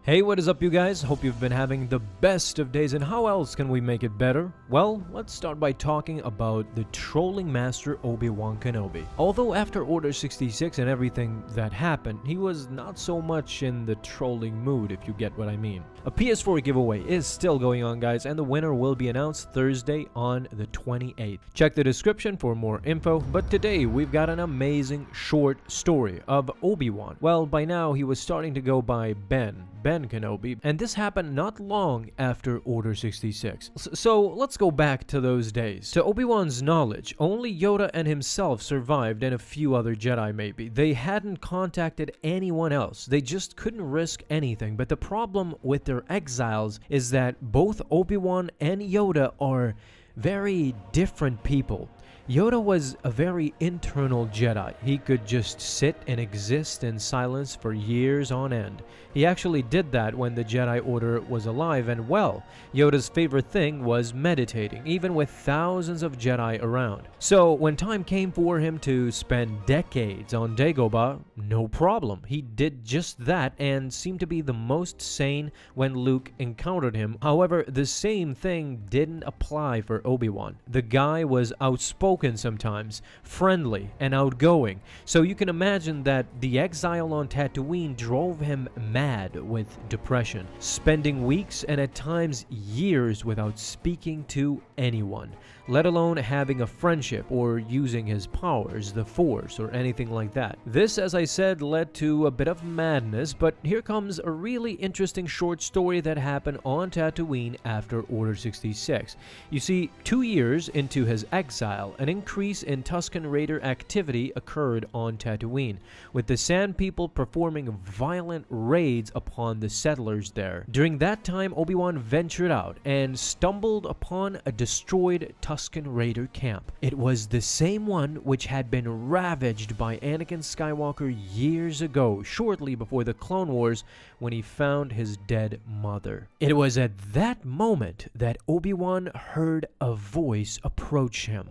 Hey, what is up you guys? Hope you've been having the best of days, and how else can we make it better? Well, let's start by talking about the trolling master Obi-Wan Kenobi. Although after Order 66 and everything that happened, he was not so much in the trolling mood, if you get what I mean. A PS4 giveaway is still going on, guys, and the winner will be announced Thursday on the 28th. Check the description for more info, but today we've got an amazing short story of Obi-Wan. Well, by now he was starting to go by Ben Kenobi, and this happened not long after Order 66. So let's go back to those days. To Obi-Wan's knowledge, only Yoda and himself survived, and a few other Jedi maybe. They hadn't contacted anyone else. They just couldn't risk anything. But the problem with their exiles is that both Obi-Wan and Yoda are very different people. Yoda was a very internal Jedi. He could just sit and exist in silence for years on end. He actually did that when the Jedi Order was alive, and well, Yoda's favorite thing was meditating, even with thousands of Jedi around. So when time came for him to spend decades on Dagobah, no problem. He did just that and seemed to be the most sane when Luke encountered him. However, the same thing didn't apply for Obi-Wan. The guy was outspoken sometimes, friendly and outgoing, so you can imagine that the exile on Tatooine drove him mad with depression, spending weeks and at times years without speaking to anyone, let alone having a friendship or using his powers, the Force, or anything like that. This, as I said, led to a bit of madness, but here comes a really interesting short story that happened on Tatooine after Order 66. You see, 2 years into his exile, an increase in Tusken Raider activity occurred on Tatooine, with the Sand People performing violent raids upon the settlers there. During that time, Obi-Wan ventured out and stumbled upon a destroyed Tusken Raider camp. It was the same one which had been ravaged by Anakin Skywalker years ago, shortly before the Clone Wars, when he found his dead mother. It was at that moment that Obi-Wan heard a voice approach him.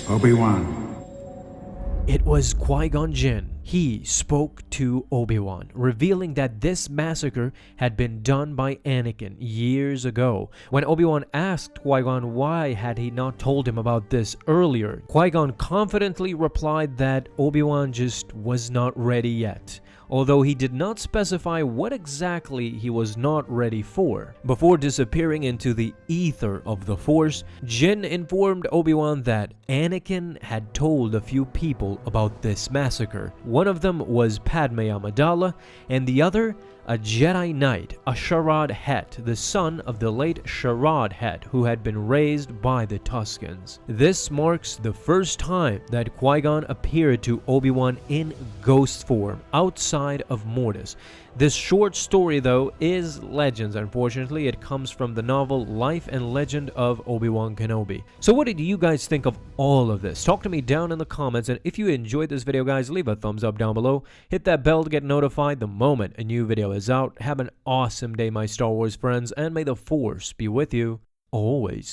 Obi-Wan. It was Qui-Gon. He spoke to Obi-Wan, revealing that this massacre had been done by Anakin years ago. When Obi-Wan asked Qui-Gon why had he not told him about this earlier, Qui-Gon confidently replied that Obi-Wan just was not ready yet, although he did not specify what exactly he was not ready for. Before disappearing into the ether of the Force, Jin informed Obi-Wan that Anakin had told a few people about this massacre. One of them was Padme Amidala, and the other a Jedi Knight, Asharad Het, the son of the late Sharad Het, who had been raised by the Tuskens. This marks the first time that Qui-Gon appeared to Obi-Wan in ghost form outside of Mortis. This short story, though, is Legends. Unfortunately, it comes from the novel Life and Legend of Obi-Wan Kenobi. So what did you guys think of all of this? Talk to me down in the comments, and if you enjoyed this video, guys, leave a thumbs up down below. Hit that bell to get notified the moment a new video is out. Have an awesome day, my Star Wars friends, and may the Force be with you always.